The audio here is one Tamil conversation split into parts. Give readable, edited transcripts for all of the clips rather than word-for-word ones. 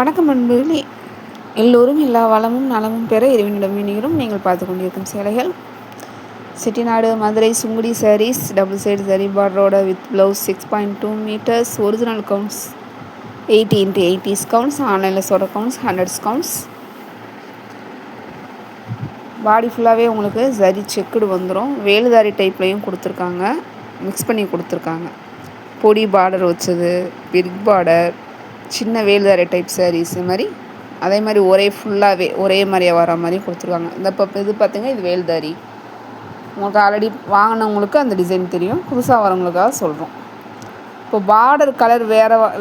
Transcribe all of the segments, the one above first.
வணக்கம் நண்பர்களே. எல்லோரும் எல்லா வளமும் நலமும் பெற இறைவனிடம் வேண்டுகிறோம். நீங்கள் பார்த்து கொண்டிருக்கும் சேலைகள் செட்டிநாடு மதுரை சுங்குடி சாரீஸ், டபுள் சைடு சரி பார்டரோட with blouse 6.2 metres, original counts 80x80 counts, ஆன்லைனில் சொல்கிற கவுண்ட்ஸ் 100 கவுண்ட்ஸ். பாடி ஃபுல்லாகவே உங்களுக்கு சரி செக்குடு வந்துடும். வேலுதாரி டைப்லையும் கொடுத்துருக்காங்க, மிக்ஸ் பண்ணி கொடுத்துருக்காங்க. பொடி பார்டர் வச்சது, பிக் பார்டர், சின்ன வேலுதாரி டைப் சாரீஸ் மாதிரி அதே மாதிரி ஃபுல்லாகவே ஒரே மாதிரியே வர மாதிரி கொடுத்துருக்காங்க. இது பார்த்திங்க, இது வேலுதாரி. உங்களுக்கு ஆல்ரெடி வாங்கினவங்களுக்கு அந்த டிசைன் தெரியும், புதுசாக வரவங்களுக்காக சொல்கிறோம். இப்போ பார்டர் கலர்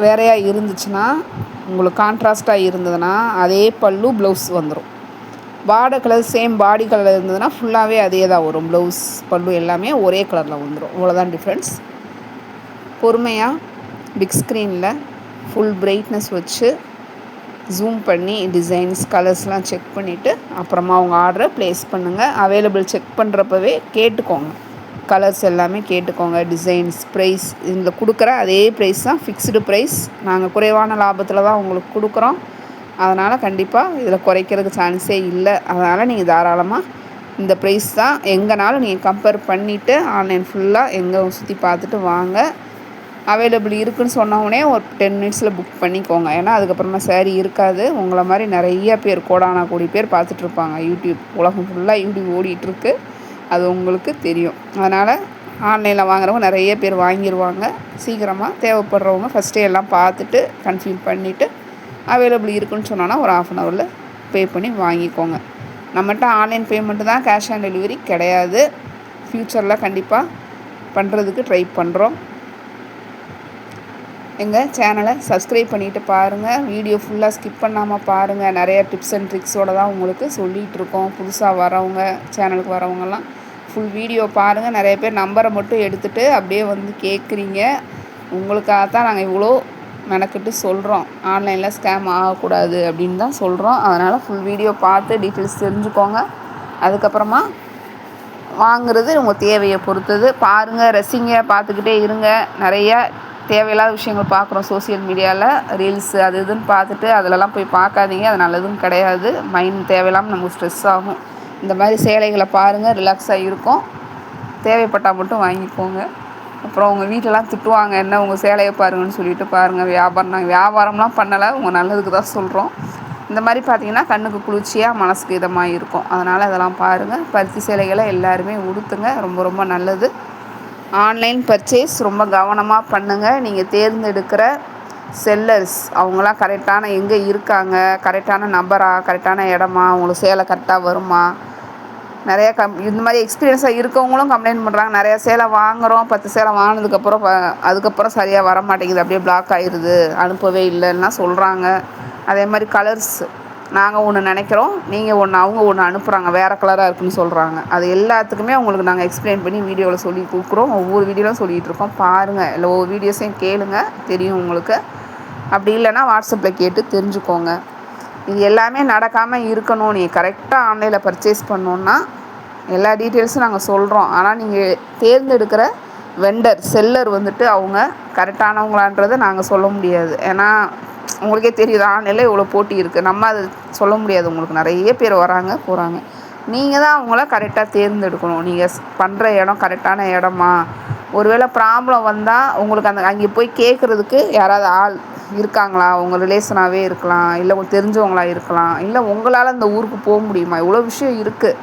வேறையாக இருந்துச்சுன்னா, உங்களுக்கு கான்ட்ராஸ்ட்டாக இருந்ததுன்னா அதே பல்லு ப்ளவுஸ் வந்துடும். பார்டர் கலர் சேம் பாடி கலர் இருந்ததுன்னா ஃபுல்லாகவே அதே தான் வரும். ப்ளவுஸ் பல்லு எல்லாமே ஒரே கலரில் வந்துடும். இவ்வளோதான் டிஃப்ரென்ஸ். பொறுமையாக பிக் ஸ்க்ரீனில் ஃபுல் பிரைட்னஸ் வச்சு ஜூம் பண்ணி டிசைன்ஸ் கலர்ஸ்லாம் செக் பண்ணிவிட்டு அப்புறமா அவங்க ஆர்டரை ப்ளேஸ் பண்ணுங்கள். அவைலபிள் செக் பண்ணுறப்பவே கேட்டுக்கோங்க, கலர்ஸ் எல்லாமே கேட்டுக்கோங்க. டிசைன்ஸ், ப்ரைஸ், இதில் கொடுக்குற அதே ப்ரைஸ் தான், ஃபிக்ஸ்டு ப்ரைஸ். நாங்கள் குறைவான லாபத்தில் தான் உங்களுக்கு கொடுக்குறோம். அதனால் கண்டிப்பாக இதில் குறைக்கிறதுக்கு சான்ஸே இல்லை. அதனால் நீங்கள் தாராளமாக இந்த ப்ரைஸ் தான் எங்கேனாலும் நீங்கள் கம்பேர் பண்ணிவிட்டு ஆன்லைன் ஃபுல்லாக எங்கே சுற்றி பார்த்துட்டு வாங்க. அவைலபிள் இருக்குதுன்னு சொன்னவுடனே ஒரு 10 மினிட்ஸில் புக் பண்ணிக்கோங்க. ஏன்னா அதுக்கப்புறமா சாரீ இருக்காது. உங்களை மாதிரி நிறைய பேர், கோடி பேர் பார்த்துட்ருப்பாங்க. உலகம் ஃபுல்லாக யூடியூப் ஓடிட்டுருக்கு, அது உங்களுக்கு தெரியும். அதனால் ஆன்லைனில் வாங்குறவங்க நிறைய பேர் வாங்கிடுவாங்க. சீக்கிரமாக தேவைப்படுறவங்க ஃபஸ்ட்டே எல்லாம் பார்த்துட்டு கன்ஃபார்ம் பண்ணிவிட்டு அவைலபிள் இருக்குதுன்னு சொன்னோன்னா ஒரு 1/2 அன் ஹவரில் பே பண்ணி வாங்கிக்கோங்க. நம்மகிட்ட ஆன்லைன் பேமெண்ட்டு தான், கேஷ் ஆன் டெலிவரி கிடையாது. ஃப்யூச்சரில் கண்டிப்பாக பண்ணுறதுக்கு ட்ரை பண்ணுறோம். எங்கள் சேனலை சப்ஸ்கிரைப் பண்ணிவிட்டு பாருங்கள். வீடியோ ஃபுல்லாக ஸ்கிப் பண்ணாமல் பாருங்கள். நிறைய டிப்ஸ் அண்ட் ட்ரிக்ஸோடு தான் உங்களுக்கு சொல்லிகிட்ருக்கோம். புதுசாக வரவங்க, சேனலுக்கு வரவங்கெல்லாம் ஃபுல் வீடியோ பாருங்கள். நிறைய பேர் நம்பரை மட்டும் எடுத்துகிட்டு அப்படியே வந்து கேட்குறீங்க. உங்களுக்காக தான் நாங்கள் இவ்வளோ மெனக்கிட்டு சொல்கிறோம். ஆன்லைனில் ஸ்கேம் ஆகக்கூடாது அப்படின்னு தான் சொல்கிறோம். அதனால் ஃபுல் வீடியோ பார்த்து டீட்டெயில்ஸ் தெரிஞ்சுக்கோங்க. அதுக்கப்புறமா வாங்குறது உங்கள் தேவையை பொறுத்தது. பாருங்கள், ரசிங்க, பார்த்துக்கிட்டே இருங்க. நிறையா தேவையில்லாத விஷயங்கள் பார்க்குறோம் சோசியல் மீடியாவில், ரீல்ஸு அது இதுன்னு பார்த்துட்டு அதிலலாம் போய் பார்க்காதீங்க. அது நல்லதும் கிடையாது. மைண்ட் தேவையில்லாமல் நமக்கு ஸ்ட்ரெஸ் ஆகும். இந்த மாதிரி சேலைகளை பாருங்கள், ரிலாக்ஸாக இருக்கும். தேவைப்பட்டால் மட்டும் வாங்கிக்கோங்க. அப்புறம் உங்கள் வீட்டிலலாம் திட்டுவாங்க, என்ன உங்கள் சேலையை பாருங்கன்னு சொல்லிட்டு. பாருங்கள், நாங்கள் வியாபாரம்லாம் பண்ணலை, உங்கள் நல்லதுக்கு தான் சொல்கிறோம். இந்த மாதிரி பார்த்திங்கன்னா கண்ணுக்கு குளிர்ச்சியாக, மனசுக்கு இதமாக இருக்கும். அதனால் அதெல்லாம் பாருங்கள். பருத்தி சேலைகளை எல்லாருமே உடுத்துங்க, ரொம்ப ரொம்ப நல்லது. ஆன்லைன் பர்ச்சேஸ் ரொம்ப கவனமாக பண்ணுங்கள். நீங்கள் தேர்ந்தெடுக்கிற செல்லர்ஸ் அவங்களாம் கரெக்டான எங்கே இருக்காங்க, கரெக்டான நம்பரா, கரெக்டான இடமா, உங்களுக்கு சேலை கரெக்டாக வருமா. நிறையா இந்த மாதிரி எக்ஸ்பீரியன்ஸாக இருக்கவங்களும் கம்ப்ளைண்ட் பண்ணுறாங்க. நிறையா சேலை வாங்குகிறோம், 10 சேலை வாங்கினதுக்கப்புறம் அதுக்கப்புறம் சரியாக வர மாட்டேங்குது, அப்படியே பிளாக் ஆகிடுது, அனுப்பவே இல்லைன்னா சொல்கிறாங்க. அதே மாதிரி கலர்ஸ், நாங்கள் ஒன்று நினைக்கிறோம், நீங்கள் ஒன்று, அவங்க ஒன்று அனுப்புகிறாங்க, வேறு கலராக இருக்குதுன்னு சொல்கிறாங்க. அது எல்லாத்துக்குமே உங்களுக்கு நாங்கள் எக்ஸ்பிளைன் பண்ணி வீடியோவில் சொல்லி கொடுக்குறோம். ஒவ்வொரு வீடியோவிலும் சொல்லிகிட்ருக்கோம். பாருங்கள், இல்லை ஒவ்வொரு வீடியோஸையும் கேளுங்க, தெரியும் உங்களுக்கு. அப்படி இல்லைன்னா வாட்ஸ்அப்பில் கேட்டு தெரிஞ்சுக்கோங்க. இது எல்லாமே நடக்காமல் இருக்கணும். நீங்கள் கரெக்டாக ஆன்லைனில் பர்ச்சேஸ் பண்ணோன்னா எல்லா டீட்டெயில்ஸும் நாங்கள் சொல்கிறோம். ஆனால் நீங்கள் தேர்ந்தெடுக்கிற செல்லர் வந்துட்டு அவங்க கரெக்டானவங்களான்றதை நாங்கள் சொல்ல முடியாது. ஏன்னா உங்களுக்கே தெரியுது, ஆன்லைனில் இவ்வளோ போட்டி இருக்குது. நம்ம அது சொல்ல முடியாது. உங்களுக்கு நிறைய பேர் வராங்க போகிறாங்க. நீங்கள் தான் அவங்கள கரெக்டாக தேர்ந்தெடுக்கணும். நீங்கள் பண்ணுற இடம் கரெக்டான இடமா. ஒருவேளை ப்ராப்ளம் வந்தால் உங்களுக்கு அங்கே போய் கேட்குறதுக்கு யாராவது ஆள் இருக்காங்களா, உங்கள் ரிலேஷனாகவே இருக்கலாம், இல்லை உங்களுக்கு தெரிஞ்சவங்களா இருக்கலாம், இல்லை உங்களால் அந்த ஊருக்கு போக முடியுமா. இவ்வளோ விஷயம் இருக்குது.